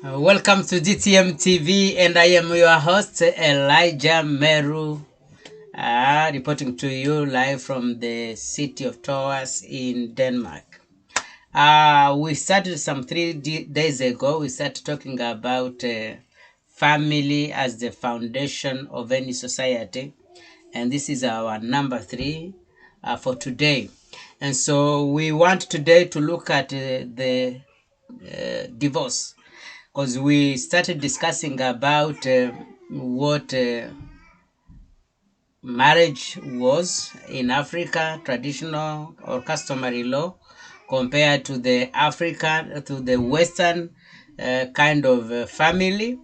Welcome to GTM TV, and I am your host Elijah Meru, reporting to you live from the city of Towers in Denmark. We started some 3 days ago. We started talking about family as the foundation of any society, and this is our number 3 for today. And so we want today to look at the divorce, because we started discussing about what marriage was in Africa, traditional or customary law, compared to the African, to the Western kind of family.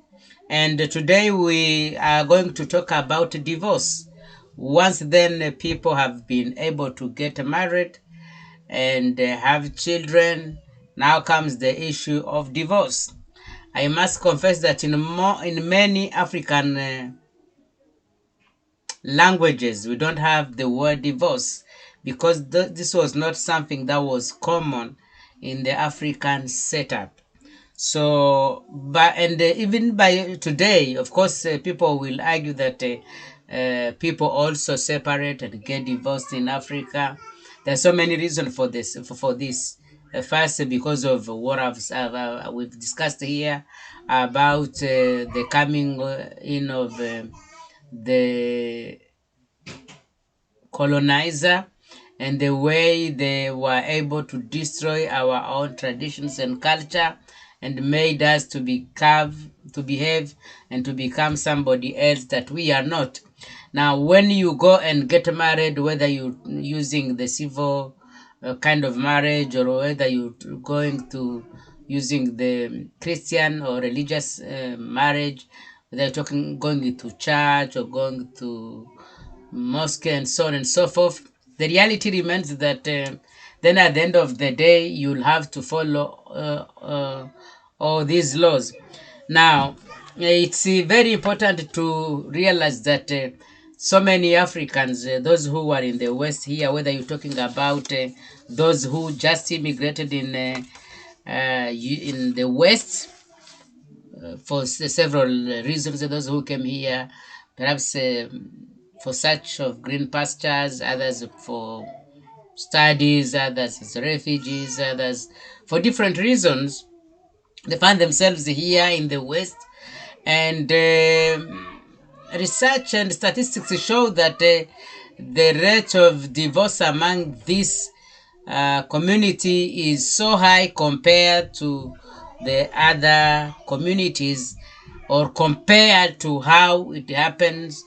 And today we are going to talk about divorce. Once then people have been able to get married and have children, now comes the issue of divorce. I must confess that in many African languages, we don't have the word divorce, because this was not something that was common in the African setup. So, but even by today, of course, people will argue that people also separate and get divorced in Africa. There's so many reasons for this. For this, first, because of what we've discussed here about the coming in of the colonizer, and the way they were able to destroy our own traditions and culture, and made us to behave and to become somebody else that we are not. Now, when you go and get married, whether you using the civil kind of marriage, or whether you going to using the Christian or religious marriage, whether you're talking going to church or going to mosque and so on and so forth, the reality remains that then at the end of the day, you'll have to follow all these laws. Now, it's very important to realize that so many Africans, those who are in the West here, whether you're talking about those who just immigrated in the West for several reasons, those who came here perhaps for search of green pastures, others for studies, others as refugees, others for different reasons, they find themselves here in the West. And research and statistics show that the rate of divorce among this community is so high compared to the other communities, or compared to how it happens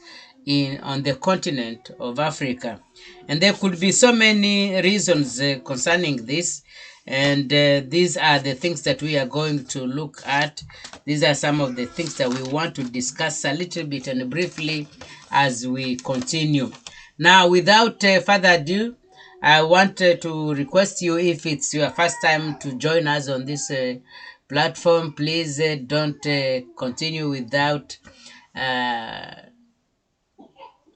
on the continent of Africa. And there could be so many reasons concerning this, and these are the things that we are going to look at. These are some of the things that we want to discuss a little bit and briefly as we continue. Now, without further ado, I want to request you, if it's your first time to join us on this platform, please don't continue without uh,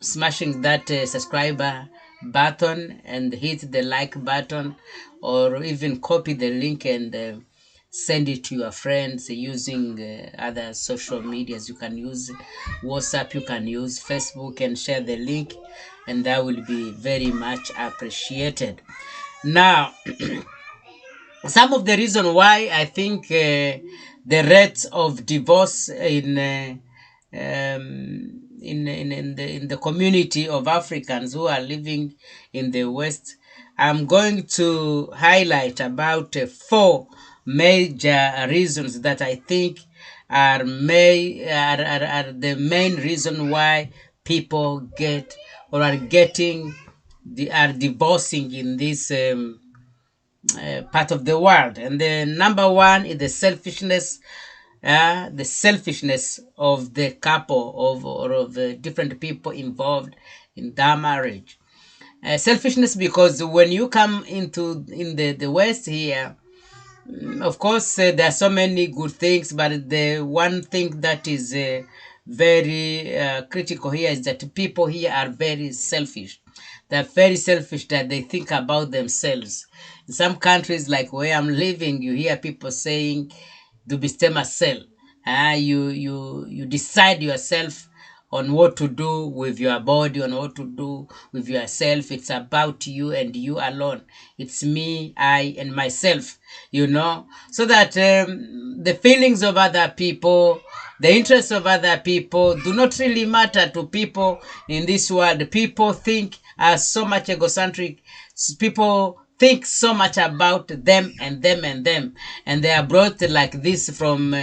smashing that subscriber button and hit the like button, or even copy the link and send it to your friends using other social medias. You can use WhatsApp, you can use Facebook, and share the link, and that will be very much appreciated. Now, some of the reason why I think the rate of divorce in the community of Africans who are living in the West, I'm going to highlight about 4 major reasons that I think are the main reason why people get or are getting are divorcing in this part of the world. And the number one is the selfishness of the couple or of the different people involved in that marriage. Selfishness, because when you come in the West here, of course, there are so many good things, but the one thing that is very critical here is that people here are very selfish. They're very selfish, that they think about themselves. In some countries, like where I'm living, you hear people saying du bestämmer själv. You decide yourself on what to do with your body, on what to do with yourself. It's about you and you alone. It's me, I, and myself, so that the feelings of other people, the interests of other people do not really matter to people in this world. People are so much egocentric. People think so much about them and them and them, and they are brought like this from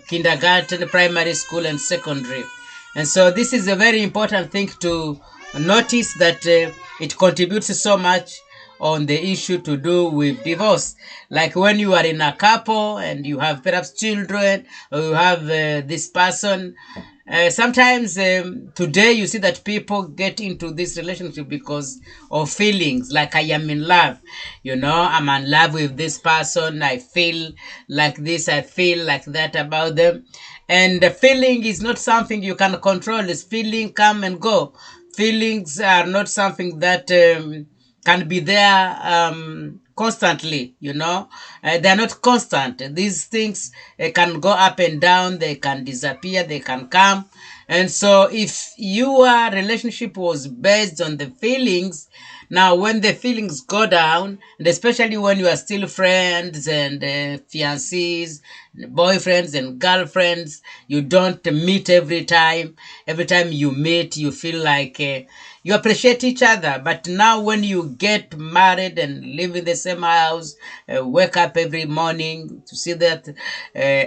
kindergarten, primary school, and secondary. And so this is a very important thing to notice, that it contributes so much on the issue to do with divorce. Like when you are in a couple and you have perhaps children, or you have this person, sometimes today you see that people get into this relationship because of feelings, like I am in love, I'm in love with this person, I feel like this, I feel like that about them. And the feeling is not something you can control. This feeling come and go. Feelings are not something that can be there constantly, they're not constant. These things can go up and down, they can disappear, they can come. And so if your relationship was based on the feelings, now when the feelings go down, and especially when you are still friends and fiancés, boyfriends and girlfriends, you don't meet every time. Every time you meet, you feel like you appreciate each other. But now when you get married and live in the same house, wake up every morning to see that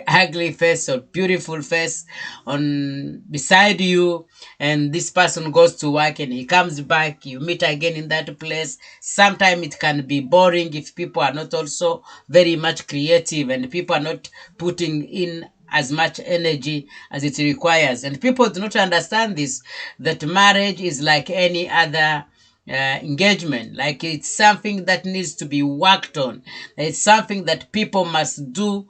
ugly face or beautiful face on beside you, and this person goes to work and he comes back, you meet again in that place. Sometimes it can be boring if people are not also very much creative, and people are not putting in as much energy as it requires. And people do not understand this, that marriage is like any other engagement. Like, it's something that needs to be worked on. It's something that people must do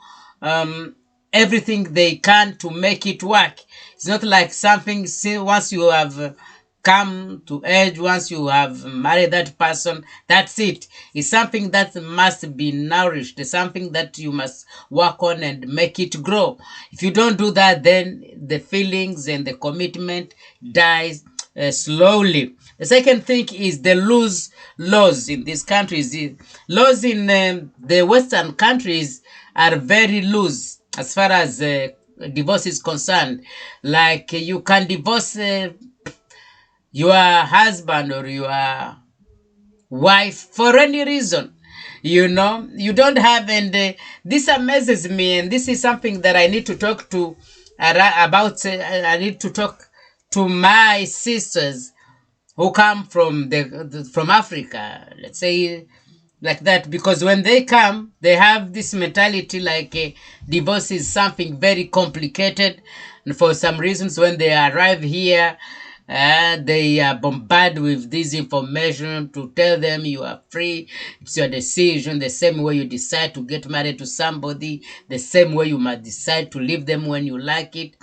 everything they can to make it work. It's not like something, once you have come to age, once you have married that person, that's it. It's something that must be nourished. It's something that you must work on and make it grow. If you don't do that, then the feelings and the commitment dies slowly. The second thing is the loose laws in these countries. The laws in the Western countries are very loose as far as divorce is concerned. Like, you can divorce your husband or your wife for any reason. You don't have, and this amazes me, and this is something that I need to talk to about. I need to talk to my sisters who come from from Africa, let's say, like that, because when they come, they have this mentality like divorce is something very complicated, and for some reasons, when they arrive here, they are bombarded with this information to tell them you are free, it's your decision, the same way you decide to get married to somebody, the same way you must decide to leave them when you like it.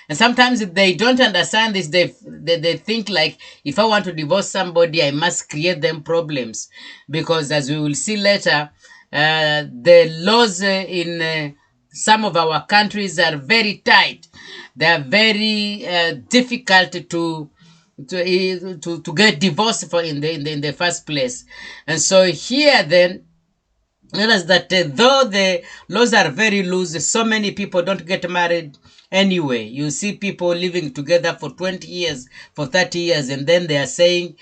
And sometimes they don't understand this. They think like, if I want to divorce somebody, I must create them problems, because as we will see later, the laws in some of our countries are very tight. They are very difficult to get divorced for in the first place. And so here then, notice that though the laws are very loose, so many people don't get married anyway. You see people living together for 20 years, for 30 years, and then they are saying,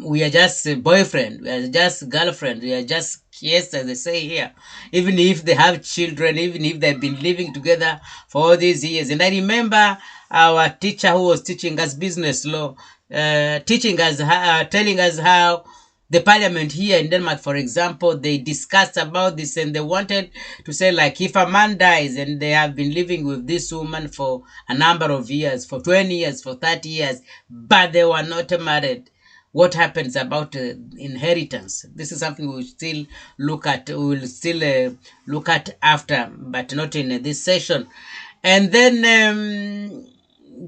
we are just a boyfriend, we are just girlfriend, we are just kids, as they say here. Even if they have children, even if they've been living together for all these years. And I remember our teacher who was teaching us business law, telling us how the parliament here in Denmark, for example, they discussed about this, and they wanted to say, like, if a man dies and they have been living with this woman for a number of years, for 20 years, for 30 years, but they were not married, what happens about inheritance? This is something we will still look at. We will still look at after, but not in this session. And then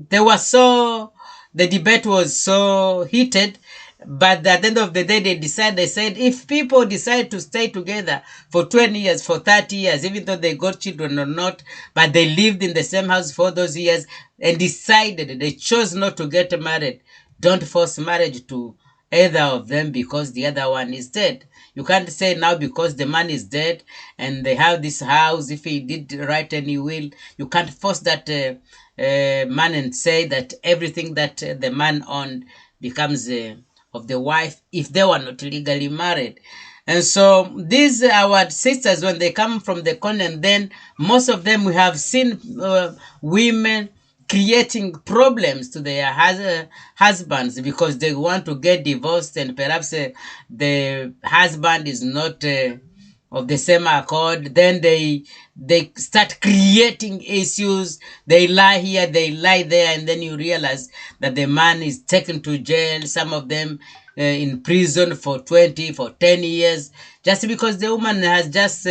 the debate was so heated, But at the end of the day, they said, if people decide to stay together for 20 years, for 30 years, even though they got children or not, but they lived in the same house for those years and decided, they chose not to get married, don't force marriage to either of them because the other one is dead. You can't say now because the man is dead and they have this house, if he did write any will, you can't force that man and say that everything that the man owned becomes of the wife if they were not legally married. And so these our sisters, when they come from the continent, then most of them we have seen women creating problems to their husbands because they want to get divorced, and perhaps the husband is not of the same accord. Then they start creating issues. They lie here, they lie there, and then you realize that the man is taken to jail, some of them in prison for 20, for 10 years, just because the woman has just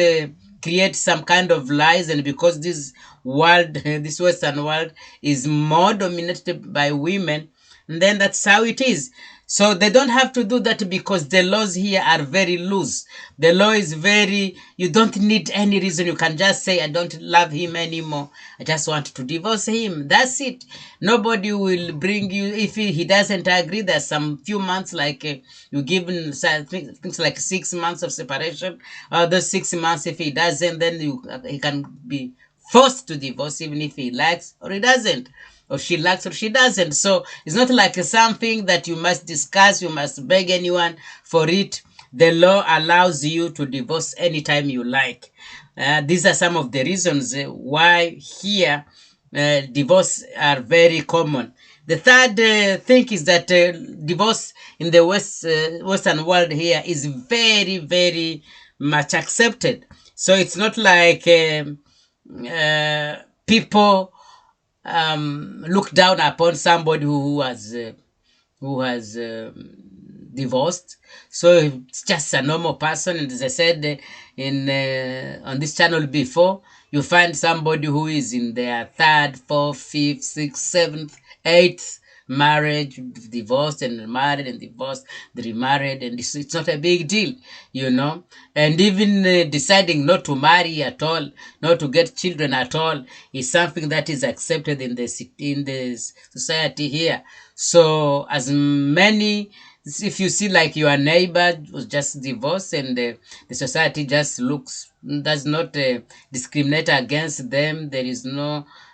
create some kind of lies. And because this world, this Western world is more dominated by women, and then that's how it is. So they don't have to do that because the laws here are very loose. The law is very, you don't need any reason. You can just say, I don't love him anymore. I just want to divorce him. That's it. Nobody will bring you, if he doesn't agree, there's some few months, like you give him things like 6 months of separation. Those 6 months, if he doesn't, then he can be forced to divorce, even if he likes or he doesn't, or she likes or she doesn't. So it's not like something that you must discuss, you must beg anyone for it. The law allows you to divorce anytime you like. These are some of the reasons why here divorce are very common. The third thing is that divorce in the Western world here is very, very much accepted. So it's not like people look down upon somebody who has divorced. So it's just a normal person. And as I said in on this channel before, you find somebody who is in their third, fourth, fifth, sixth, seventh, eighth marriage, divorced and married and divorced, remarried, and it's not a big deal, you know. And even deciding not to marry at all, not to get children at all, is something that is accepted in the society here. So as many, if you see like your neighbor was just divorced, and the society just does not discriminate against them, there is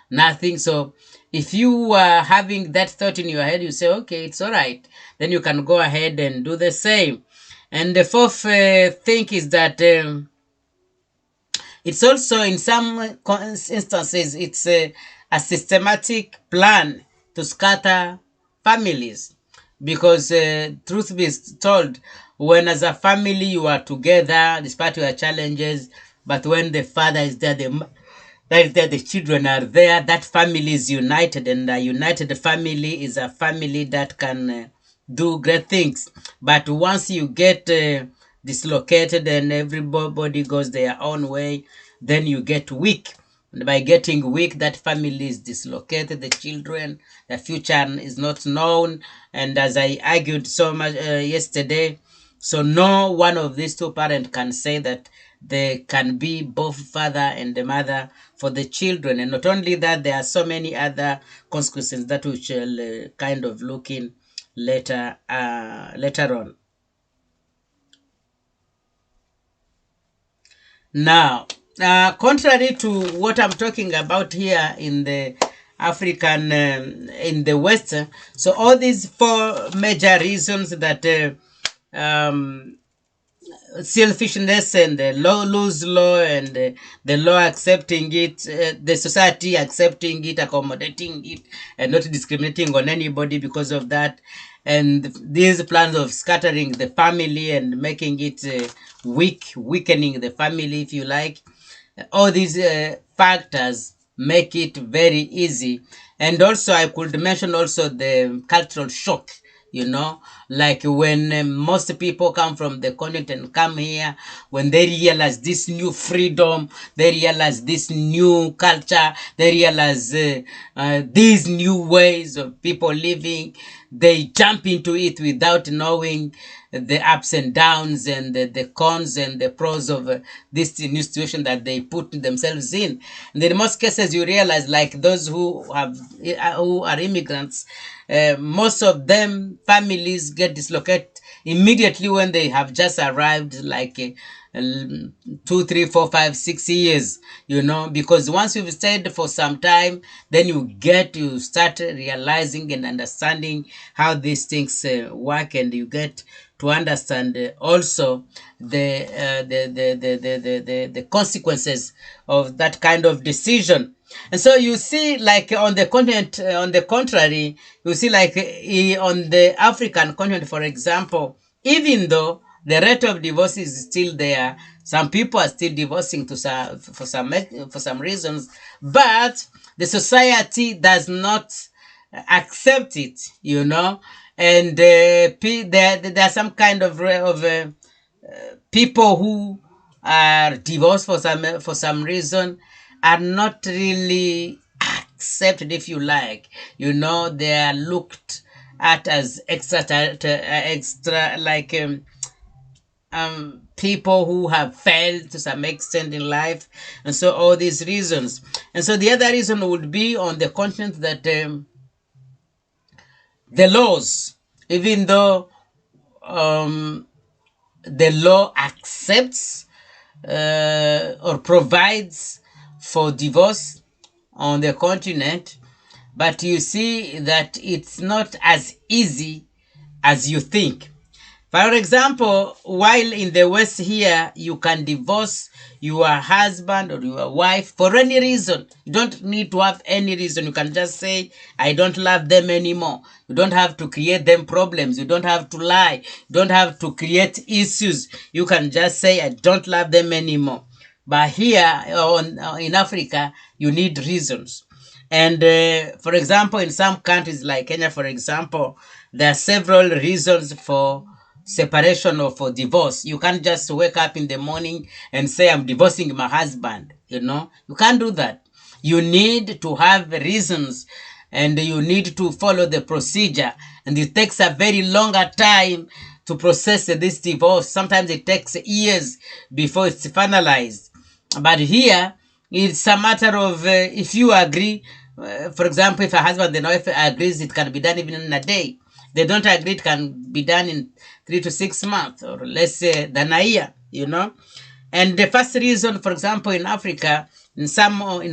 nothing. So if you are having that thought in your head, you say, okay, it's all right, then you can go ahead and do the same. And the fourth thing is that it's also, in some instances, it's a systematic plan to scatter families. Because truth be told, when as a family you are together despite your challenges, but when the father is there, the children are there, that family is united, and a united family is a family that can do great things. But once you get dislocated and everybody goes their own way, then you get weak. And by getting weak, that family is dislocated, the children, the future is not known. And as I argued so much yesterday, so no one of these two parents can say that they can be both father and the mother for the children. And not only that, there are so many other consequences that we shall kind of look in later on. Now, contrary to what I'm talking about here in the African, in the West, so all these four major reasons that selfishness and the loose law, and the law accepting it, the society accepting it, accommodating it, and not discriminating on anybody because of that, and these plans of scattering the family and making it weakening the family, if you like, all these factors make it very easy. And also I could mention also the cultural shock, you know, like when most people come from the continent and come here, when they realize this new freedom, they realize this new culture, they realize these new ways of people living, they jump into it without knowing the ups and downs and the cons and the pros of this new situation that they put themselves in. And in most cases, you realize, like those who are immigrants, most of them families get dislocated immediately when they have just arrived, like 2, 3, 4, 5, 6 years, because once you've stayed for some time, then you start realizing and understanding how these things work, and you get to understand also the consequences of that kind of decision. And so you see, like on the continent, on the contrary, you see, like on the African continent, for example, even though the rate of divorce is still there, some people are still divorcing for some reasons, but the society does not accept it, and there are some kind of people who are divorced for some reason are not really accepted, if you like. They are looked at as extra, like people who have failed to some extent in life, and so all these reasons. And so the other reason would be on the continent that the laws, even though the law accepts or provides for divorce on the continent, but you see that it's not as easy as you think. For example, while in the West here, you can divorce your husband or your wife for any reason. You don't need to have any reason. You can just say, I don't love them anymore. You don't have to create them problems. You don't have to lie. You don't have to create issues. You can just say, I don't love them anymore. But here in Africa, you need reasons. And for example, in some countries like Kenya, for example, there are several reasons for separation or for divorce. You can't just wake up in the morning and say, I'm divorcing my husband. You can't do that. You need to have reasons, and you need to follow the procedure. And it takes a very longer time to process this divorce. Sometimes it takes years before it's finalized. But here, it's a matter of if you agree, for example, if a husband and wife agrees, it can be done even in a day. They don't agree, it can be done in 3 to 6 months, or less than a year, And the first reason, for example, in Africa, in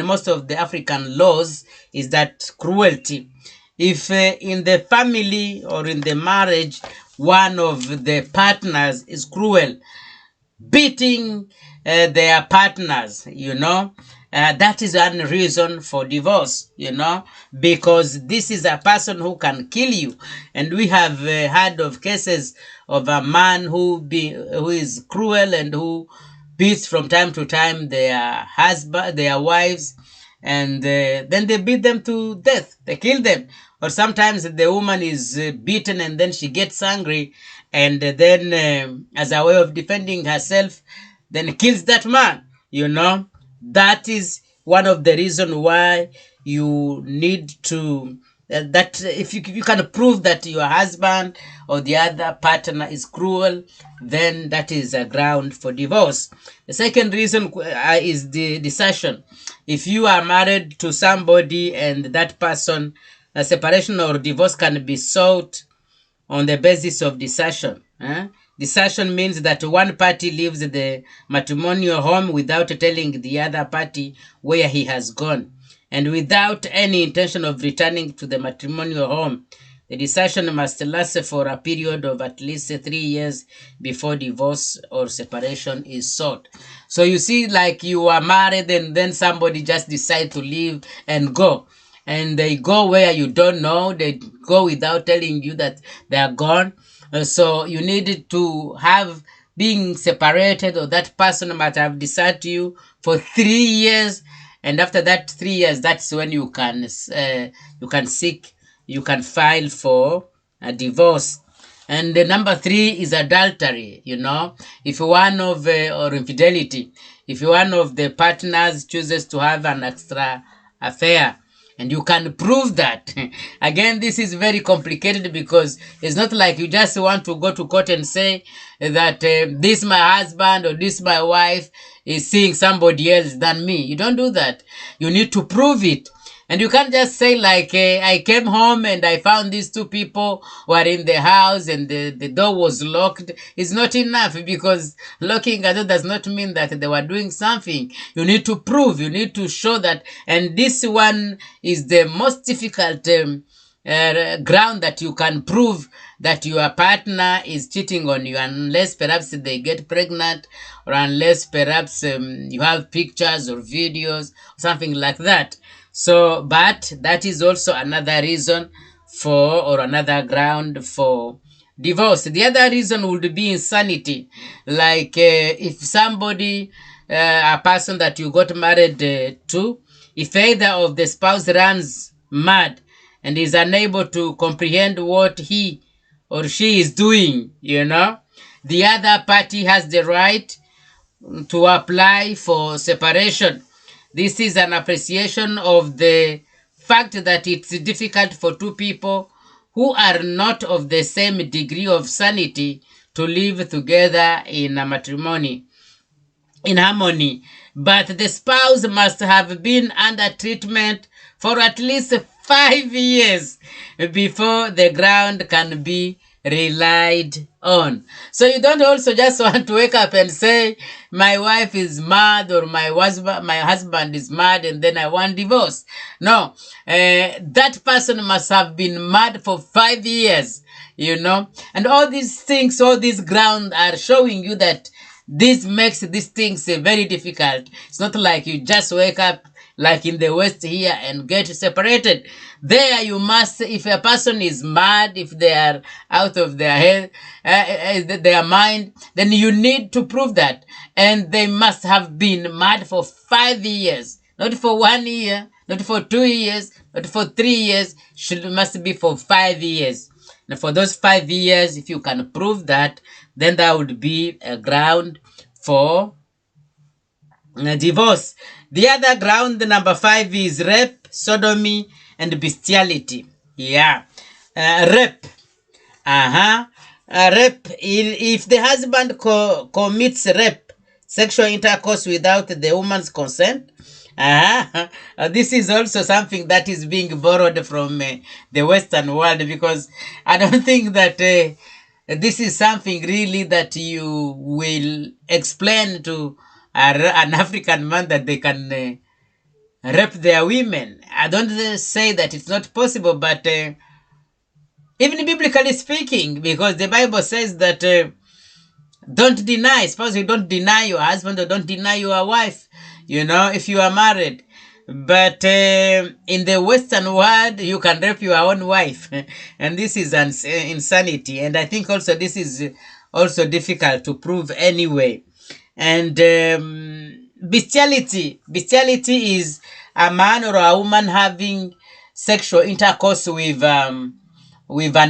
most of the African laws, is that cruelty. If in the family or in the marriage, one of the partners is cruel, beating their partners, that is one reason for divorce, because this is a person who can kill you. And we have heard of cases of a man who is cruel and who beats from time to time their wives, and then they beat them to death. They kill them. Or sometimes the woman is beaten and then she gets angry, and then as a way of defending herself, then kills that man. That is one of the reasons why you need to that if you can prove that your husband or the other partner is cruel, then that is a ground for divorce. The second reason is the desertion. If you are married to somebody and that person, a separation or divorce can be sought on the basis of desertion. Desertion means that one party leaves the matrimonial home without telling the other party where he has gone, and without any intention of returning to the matrimonial home. The desertion must last for a period of at least 3 years before divorce or separation is sought. So you see, like you are married and then somebody just decides to leave and go. And they go where you don't know. They go without telling you that they are gone. So you need to have being separated, or that person might have deserted you for 3 years. And after that 3 years, that's when you can file for a divorce. And the number 3 is adultery. If one of or infidelity, if one of the partners chooses to have an extra affair, and you can prove that. Again, this is very complicated because it's not like you just want to go to court and say that this my husband or this my wife is seeing somebody else than me. You don't do that. You need to prove it. And you can't just say like, I came home and I found these two people were in the house and the door was locked. It's not enough, because locking a door does not mean that they were doing something. You need to prove, you need to show that. And this one is the most difficult ground that you can prove that your partner is cheating on you, unless perhaps they get pregnant, or unless perhaps you have pictures or videos, something like that. So, but that is also another reason for, or another ground for divorce. The other reason would be insanity. Like if somebody, a person that you got married to, if either of the spouse runs mad and is unable to comprehend what he or she is doing, the other party has the right to apply for separation. This is an appreciation of the fact that it's difficult for two people who are not of the same degree of sanity to live together in a matrimony, in harmony. But the spouse must have been under treatment for at least 5 years before the ground can be relied on. So you don't also just want to wake up and say, my wife is mad, or my husband is mad, and then I want divorce. No, that person must have been mad for 5 years, and all these things, all these grounds are showing you that this makes these things very difficult. It's not like you just wake up like in the West here and get separated. There you must, if a person is mad, if they are out of their head, their mind, then you need to prove that. And they must have been mad for 5 years, not for 1 year, not for 2 years, not for 3 years. Must be for 5 years. And for those 5 years, if you can prove that, then that would be a ground for divorce. The other ground, the number 5, is rape, sodomy, and bestiality. Yeah. Rape. Rape. If the husband commits rape, sexual intercourse without the woman's consent, this is also something that is being borrowed from the Western world, because I don't think that this is something really that you will explain to an African man, that they can rape their women. I don't say that it's not possible, but even biblically speaking, because the Bible says that don't deny. Suppose you don't deny your husband, or don't deny your wife, if you are married. But in the Western world, you can rape your own wife. And this is insanity. And I think also this is also difficult to prove anyway. And bestiality. Bestiality is a man or a woman having sexual intercourse with an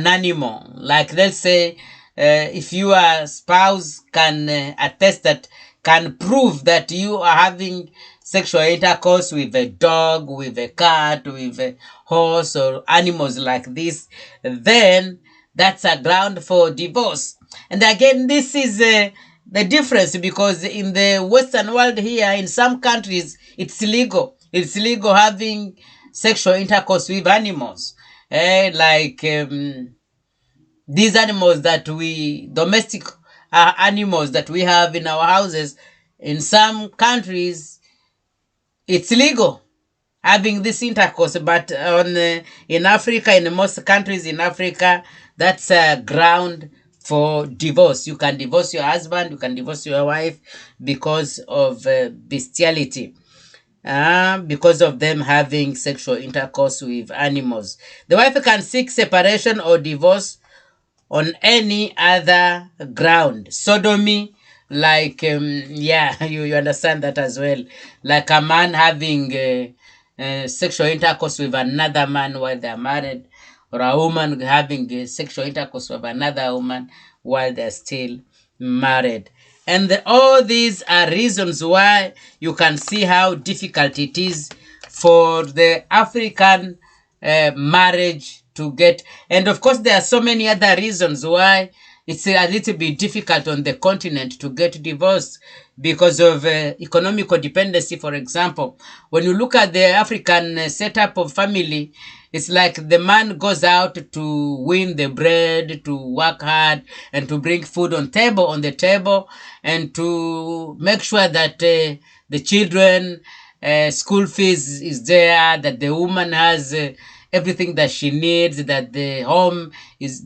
animal. Like, let's say, if your spouse can attest that, can prove that you are having sexual intercourse with a dog, with a cat, with a horse, or animals like this, then that's a ground for divorce. And again, this is the difference, because in the Western world here, in some countries, it's legal. It's legal having sexual intercourse with animals. Like these animals that domestic animals that we have in our houses, in some countries, it's legal having this intercourse. But in Africa, in most countries in Africa, that's a ground for divorce. You can divorce your husband, you can divorce your wife because of bestiality, because of them having sexual intercourse with animals. The wife can seek separation or divorce on any other ground. Sodomy, like, you understand that as well. Like a man having sexual intercourse with another man while they are married, or a woman having sexual intercourse with another woman while they're still married. And all these are reasons why you can see how difficult it is for the African marriage to get. And of course, there are so many other reasons why it's a little bit difficult on the continent to get divorced, because of economical dependency. For example, when you look at the African setup of family, it's like the man goes out to win the bread, to work hard, and to bring food on the table, and to make sure that the children school fees is there, that the woman has everything that she needs, that the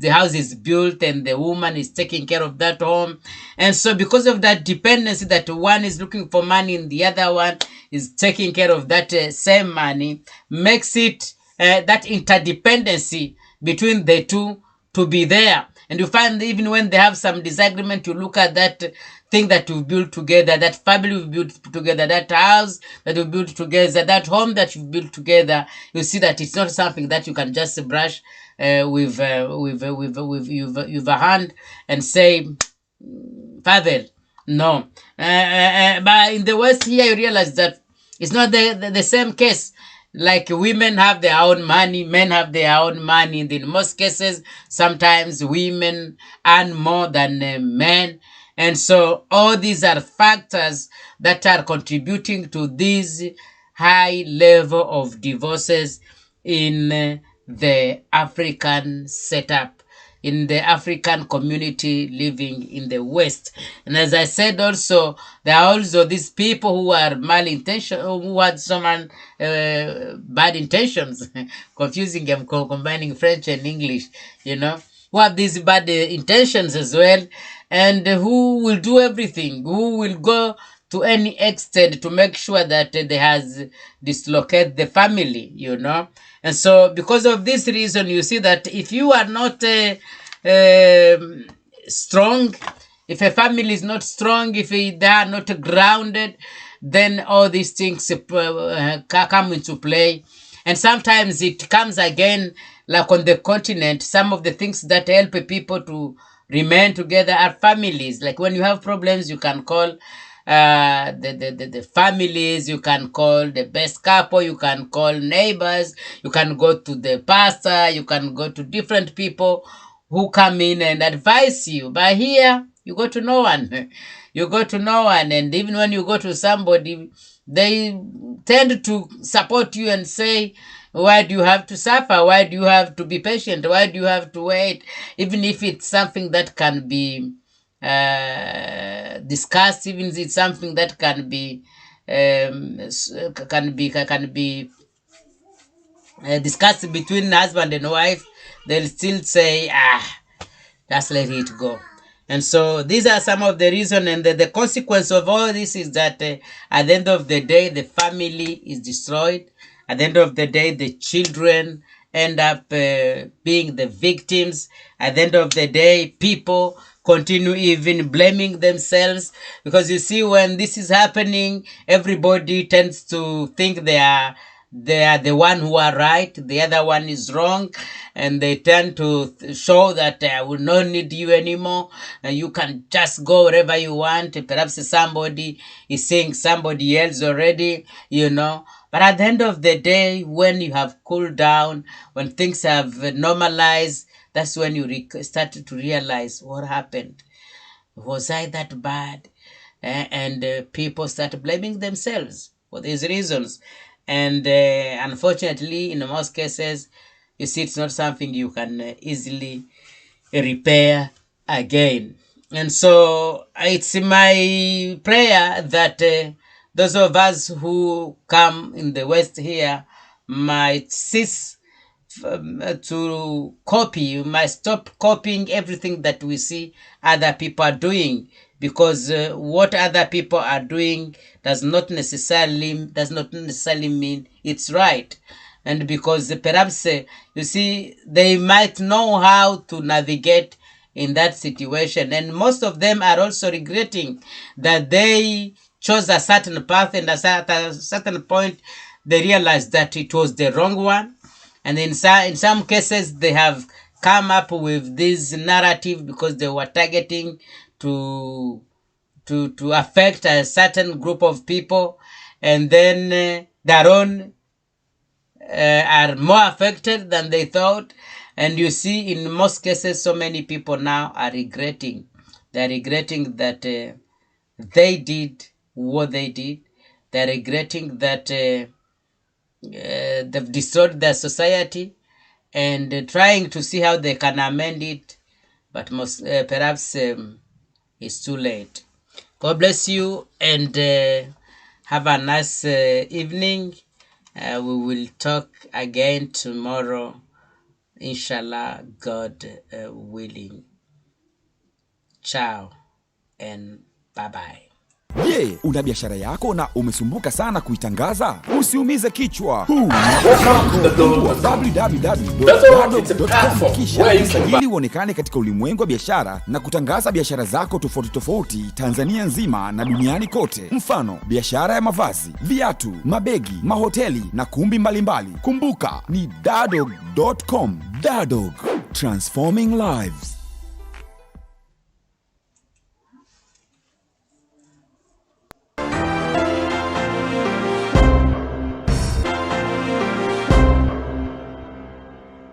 house is built and the woman is taking care of that home. And so because of that dependency, that one is looking for money and the other one is taking care of that same money, makes it that interdependency between the two to be there. And you find even when they have some disagreement, you look at that thing that you've built together, that family you've built together, that house that you've built together, that home that you've built together, you see that it's not something that you can just brush with a hand and say, Pavel. No. But in the West here, you realize that it's not the same case. Like women have their own money, men have their own money. In most cases, sometimes women earn more than men. And so all these are factors that are contributing to this high level of divorces in the African setup, in the African community living in the West. And as I said also, there are also these people who are malintentioned, who had some bad intentions, confusing, I'm combining French and English, who have these bad intentions as well, and who will do everything, who will go to any extent to make sure that they has dislocate the family, And so because of this reason, you see that if you are not strong, if a family is not strong, if they are not grounded, then all these things come into play. And sometimes it comes again, like on the continent, some of the things that help people to remain together are families. Like when you have problems, you can call the families, you can call the best couple, you can call neighbors, you can go to the pastor, you can go to different people who come in and advise you. But here, you go to no one. You go to no one. And even when you go to somebody, they tend to support you and say, why do you have to suffer? Why do you have to be patient? Why do you have to wait? Even if it's something that can be discussed, even if it's something that can be discussed between husband and wife, they'll still say, just let it go. And so these are some of the reasons, and the consequence of all this is that at the end of the day, the family is destroyed. At the end of the day, the children end up being the victims. At the end of the day, people continue even blaming themselves, because you see, when this is happening, everybody tends to think they are the one who are right, the other one is wrong, and they tend to show that I will not need you anymore, and you can just go wherever you want. Perhaps somebody is seeing somebody else already, But at the end of the day, when you have cooled down, when things have normalized, that's when you start to realize what happened. Was I that bad? And people start blaming themselves for these reasons. And unfortunately, in most cases, you see, it's not something you can easily repair again. And so it's my prayer that those of us who come in the West here might cease to copy. You might stop copying everything that we see other people are doing, because what other people are doing does not necessarily mean it's right. And because perhaps you see, they might know how to navigate in that situation, and most of them are also regretting that they chose a certain path, and at a certain point they realized that it was the wrong one. And in some cases, they have come up with this narrative because they were targeting to affect a certain group of people, and then their own are more affected than they thought. And you see, in most cases, so many people now are regretting. They're regretting that they did what they did. They're regretting that they've destroyed their society, and trying to see how they can amend it. But perhaps it's too late. God bless you, and have a nice evening. We will talk again tomorrow, inshallah, God willing. Ciao and bye-bye. Je, una biashara yako na umesumbuka sana kuitangaza? Usiumize kichwa. www.dadog.com kisha usajili uonekane katika ulimwengu wa biashara na kutangaza biashara zako tofauti tofauti Tanzania nzima na duniani kote. Mfano, biashara ya mavazi, viatu, mabegi, mahoteli na kumbi mbalimbali. Kumbuka ni dadog.com. Dadog, transforming lives.